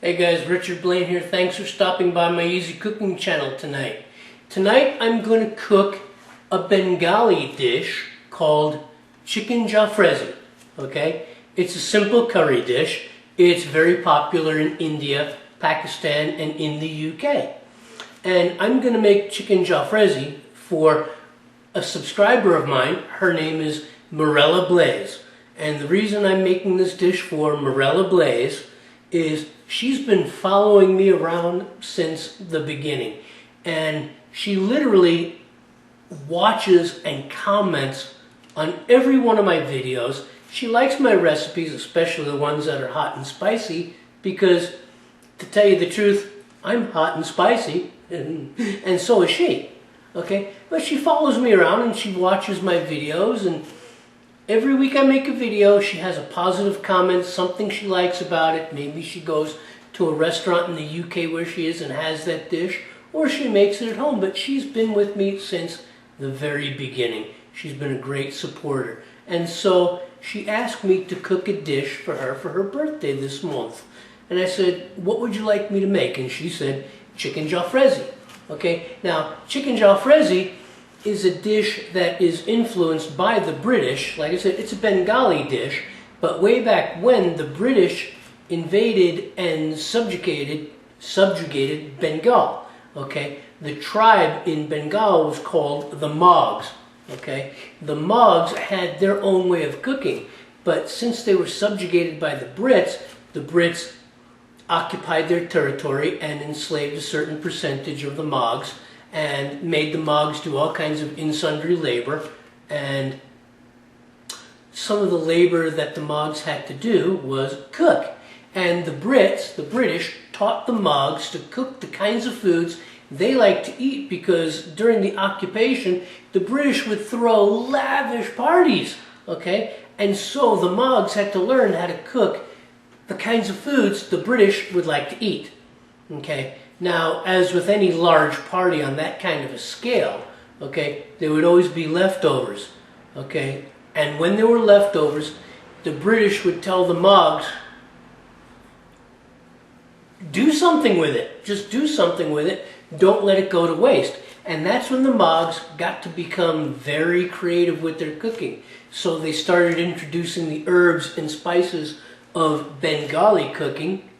Hey guys, Richard Blaine here. Thanks for stopping by my easy cooking channel tonight. Tonight I'm going to cook a Bengali dish called chicken Jalfrezi. Okay? It's a simple curry dish. It's very popular in India, Pakistan, and in the UK. And I'm going to make chicken Jalfrezi for a subscriber of mine. Her name is Morella Blaze. And the reason I'm making this dish for Morella Blaze is she's been following me around since the beginning, and she literally watches and comments on every one of my videos. She likes my recipes, especially the ones that are hot and spicy, because to tell you the truth, I'm hot and spicy, and so is she. Okay, but she follows me around and she watches my videos, and every week I make a video, she has a positive comment, something she likes about it. Maybe she goes to a restaurant in the UK where she is and has that dish, or she makes it at home. But she's been with me since the very beginning. She's been a great supporter. And so she asked me to cook a dish for her birthday this month. And I said, what would you like me to make? And she said, chicken Jalfrezi. Okay, now chicken Jalfrezi is a dish that is influenced by the British. Like I said, it's a Bengali dish, but way back when the British invaded and subjugated Bengal. Okay, the tribe in Bengal was called the Mogs. Okay, the Mogs had their own way of cooking, but since they were subjugated by the Brits occupied their territory and enslaved a certain percentage of the Mogs, and made the Mogs do all kinds of in-sundry labor. And some of the labor that the Mogs had to do was cook. And the British, taught the Mogs to cook the kinds of foods they like to eat, because during the occupation, the British would throw lavish parties, okay? And so the Mogs had to learn how to cook the kinds of foods the British would like to eat, okay? Now, as with any large party on that kind of a scale, okay, there would always be leftovers, okay? And when there were leftovers, the British would tell the Mogs, do something with it. Just do something with it. Don't let it go to waste. And that's when the Mogs got to become very creative with their cooking. So they started introducing the herbs and spices of Bengali cooking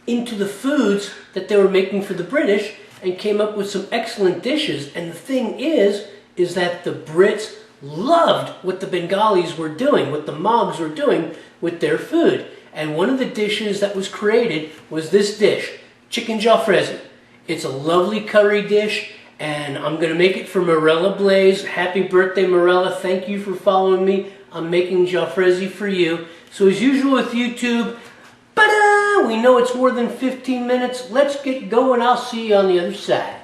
into the foods that they were making for the British, and came up with some excellent dishes. And the thing is that the Brits loved what the Bengalis were doing, what the Mogs were doing with their food. And one of the dishes that was created was this dish, chicken Jalfrezi. It's a lovely curry dish, and I'm going to make it for Morella Blaze. Happy birthday, Morella. Thank you for following me. I'm making Jalfrezi for you. So as usual with YouTube, we know it's more than 15 minutes. Let's get going. I'll see you on the other side.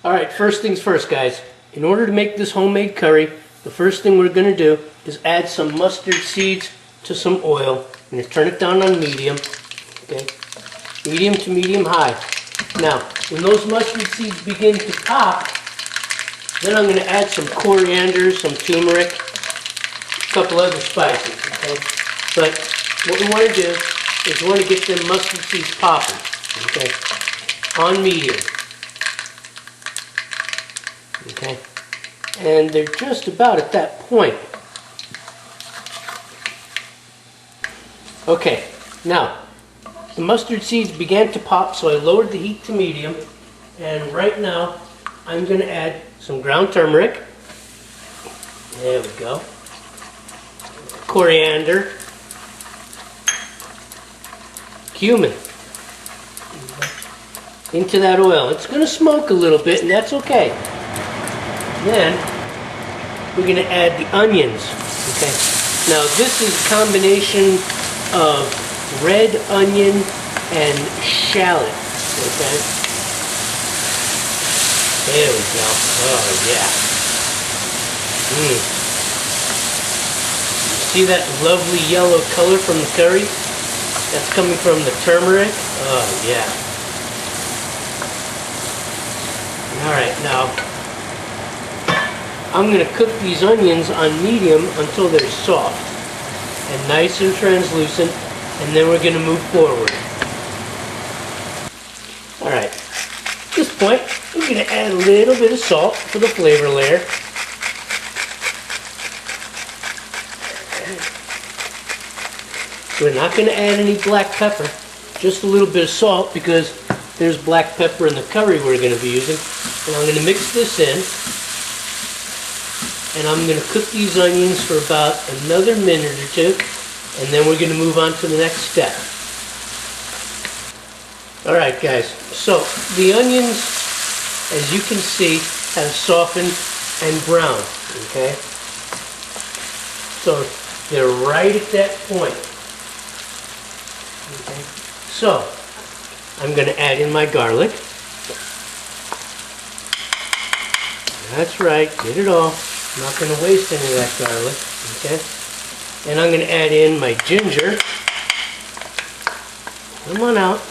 Alright, first things first, guys. In order to make this homemade curry, the first thing we're going to do is add some mustard seeds to some oil. I'm going to turn it down on medium. Okay, medium to medium high. Now, when those mustard seeds begin to pop, then I'm going to add some coriander, some turmeric, a couple other spices. Okay, but what we want to do is we want to get them mustard seeds popping, okay, on medium, okay, and they're just about at that point. Okay, now, the mustard seeds began to pop, so I lowered the heat to medium, and right now I'm going to add some ground turmeric, there we go, coriander, cumin into that oil. It's going to smoke a little bit, and that's okay. Then we're going to add the onions. Okay. Now this is a combination of red onion and shallot. Okay. There we go. Oh yeah. See that lovely yellow color from the curry? That's coming from the turmeric. Oh, yeah. Alright, now, I'm going to cook these onions on medium until they're soft and nice and translucent. and then we're going to move forward. Alright, at this point, we're going to add a little bit of salt for the flavor layer. We're not going to add any black pepper, just a little bit of salt because there's black pepper in the curry we're going to be using. And I'm going to mix this in, and I'm going to cook these onions for about another minute or two, and then we're going to move on to the next step. Alright guys, so the onions, as you can see, have softened and browned, okay? So they're right at that point. Okay. So I'm going to add in my garlic. That's right, get it all. I'm not going to waste any of that garlic, okay? And I'm going to add in my ginger. Come on out.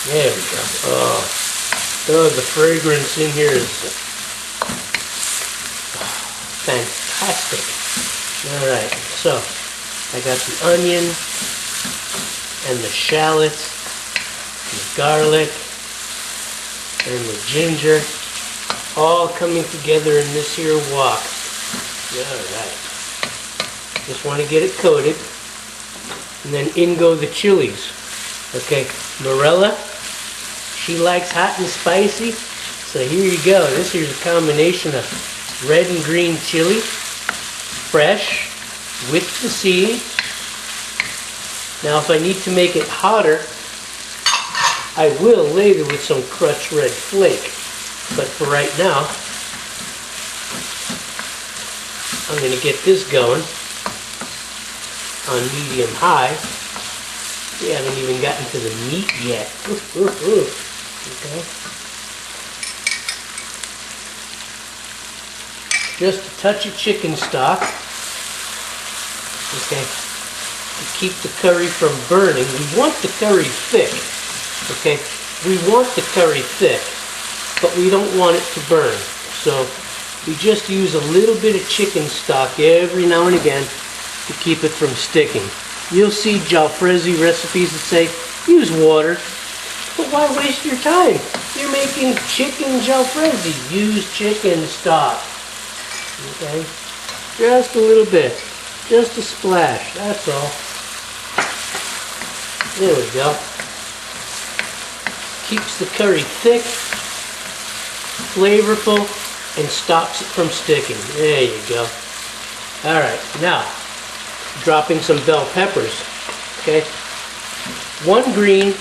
There we go. Oh, the fragrance in here is fantastic. Alright, so I got the onion and the shallots, and the garlic, and the ginger, all coming together in this here wok. Alright. Just want to get it coated. And then in go the chilies. Okay, Morella, she likes hot and spicy. So here you go. This here's a combination of red and green chili, fresh, with the seeds. Now if I need to make it hotter, I will later with some crushed red flake. But for right now, I'm going to get this going on medium-high. We haven't even gotten to the meat yet. Okay. Just a touch of chicken stock. Okay. To keep the curry from burning. We want the curry thick. Okay. We want the curry thick, but we don't want it to burn. So we just use a little bit of chicken stock every now and again to keep it from sticking. You'll see Jalfrezi recipes that say, use water. But why waste your time? You're making chicken Jalfrezi. Use chicken stock. Okay? Just a little bit. Just a splash. That's all. There we go. Keeps the curry thick, flavorful, and stops it from sticking. There you go. Alright, now, dropping some bell peppers. Okay? One green,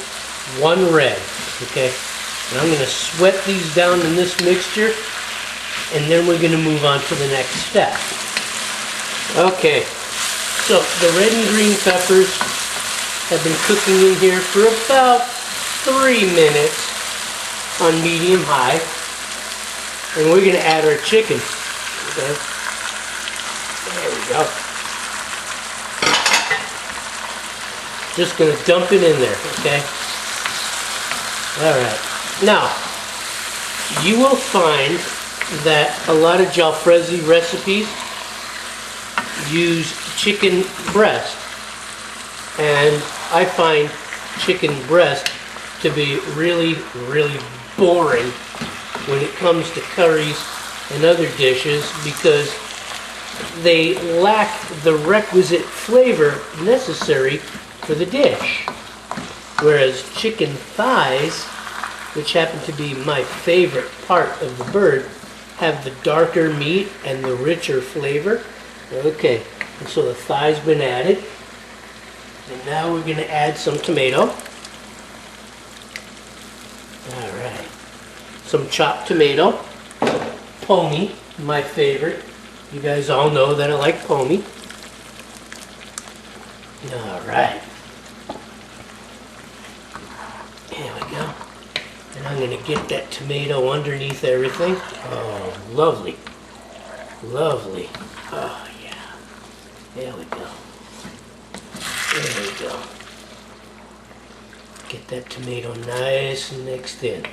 one red. Okay? And I'm going to sweat these down in this mixture, and then we're going to move on to the next step. Okay, so the red and green peppers have been cooking in here for about 3 minutes on medium-high. And we're going to add our chicken. Okay. There we go. Just going to dump it in there, okay? Alright. Now, you will find that a lot of Jalfrezi recipes use chicken breast. And I find chicken breast to be really, really boring when it comes to curries and other dishes because they lack the requisite flavor necessary for the dish. Whereas chicken thighs, which happen to be my favorite part of the bird, have the darker meat and the richer flavor. Okay, and so the thigh's been added. And now we're going to add some tomato. Alright. Some chopped tomato. Pommy, my favorite. You guys all know that I like pommy. Alright. There we go. And I'm going to get that tomato underneath everything. Oh, lovely. Lovely. Oh, yeah. There we go. There we go. Get that tomato nice and mixed in.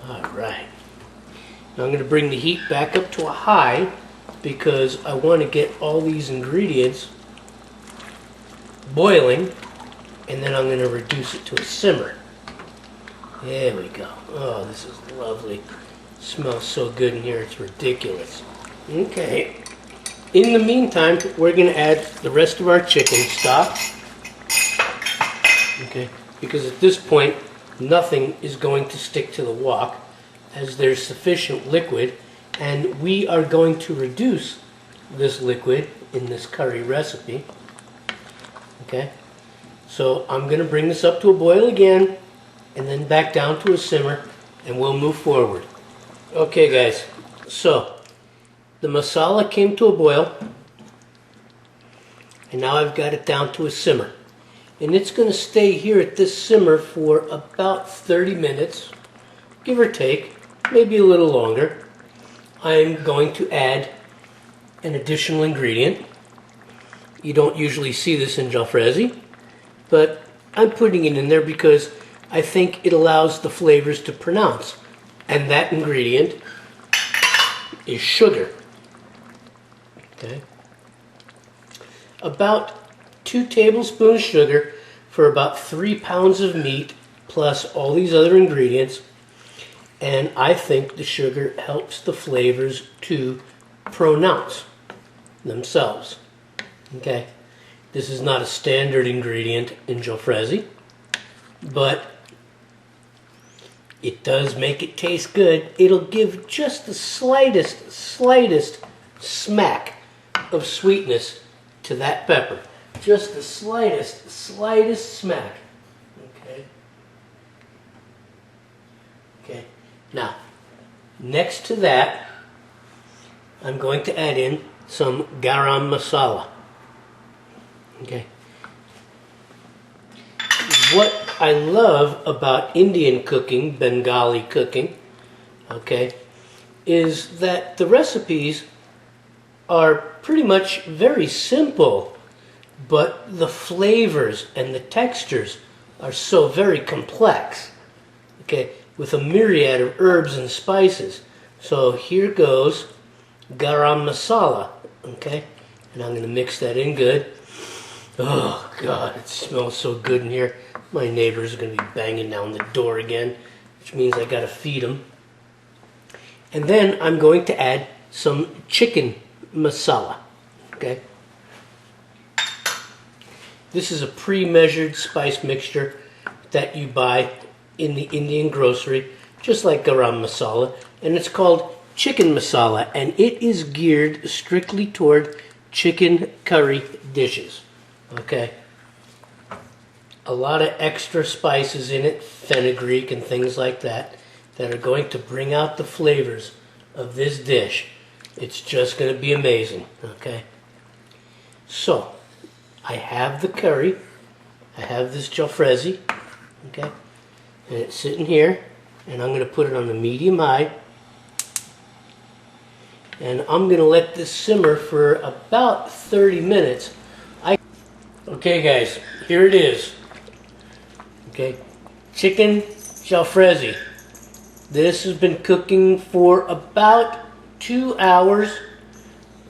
Alright. Now I'm going to bring the heat back up to a high because I want to get all these ingredients boiling, and then I'm going to reduce it to a simmer. There we go. Oh, this is lovely. It smells so good in here, it's ridiculous. Okay. In the meantime, we're going to add the rest of our chicken stock. Okay, because at this point, nothing is going to stick to the wok as there's sufficient liquid, and we are going to reduce this liquid in this curry recipe. Okay, so I'm going to bring this up to a boil again and then back down to a simmer, and we'll move forward. Okay guys, so the masala came to a boil, and now I've got it down to a simmer. And it's going to stay here at this simmer for about 30 minutes, give or take, maybe a little longer. I'm going to add an additional ingredient. You don't usually see this in Jalfrezi, but I'm putting it in there because I think it allows the flavors to pronounce. And that ingredient is sugar. Okay. About 2 tablespoons sugar for about 3 pounds of meat, plus all these other ingredients. And I think the sugar helps the flavors to pronounce themselves. Okay, this is not a standard ingredient in Jalfrezi, but it does make it taste good. It'll give just the slightest smack of sweetness to that pepper. Just the slightest smack. Okay. Okay. Now, next to that, I'm going to add in some garam masala. Okay. What I love about Indian cooking, Bengali cooking, okay, is that the recipes are pretty much very simple, but the flavors and the textures are so very complex, okay, with a myriad of herbs and spices. So here goes garam masala, okay, and I'm going to mix that in good. Oh God, it smells so good in here. My neighbors are going to be banging down the door again, which means I got to feed them. And then I'm going to add some chicken masala, okay. This is a pre-measured spice mixture that you buy in the Indian grocery, just like garam masala, and it's called chicken masala, and it is geared strictly toward chicken curry dishes, okay. A lot of extra spices in it, fenugreek and things like that, that are going to bring out the flavors of this dish. It's just going to be amazing, okay. So, I have the curry, I have this Jalfrezi, okay, and it's sitting here, and I'm going to put it on the medium high, and I'm going to let this simmer for about 30 minutes. Okay guys, here it is, okay, chicken Jalfrezi. This has been cooking for about 2 hours.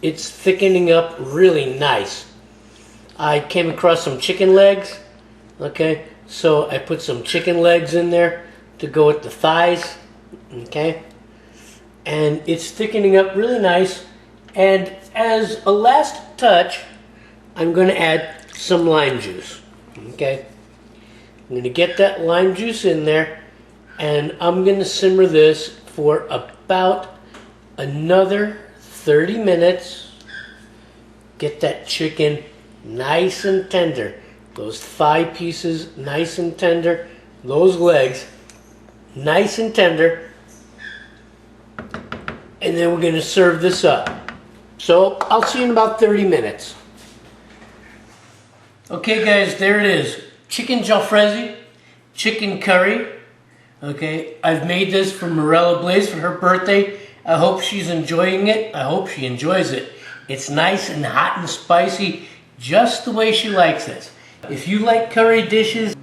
It's thickening up really nice. I came across some chicken legs, okay, so I put some chicken legs in there to go with the thighs, okay, and it's thickening up really nice. And as a last touch, I'm going to add some lime juice, okay. I'm going to get that lime juice in there, and I'm going to simmer this for about another 30 minutes. Get that chicken nice and tender. Those thigh pieces nice and tender. Those legs nice and tender. And then we're going to serve this up. So I'll see you in about 30 minutes. Okay guys, there it is. Chicken Jalfrezi, chicken curry. Okay, I've made this for Morella Blaze for her birthday. I hope she's enjoying it. I hope she enjoys it. It's nice and hot and spicy, just the way she likes it. If you like curry dishes,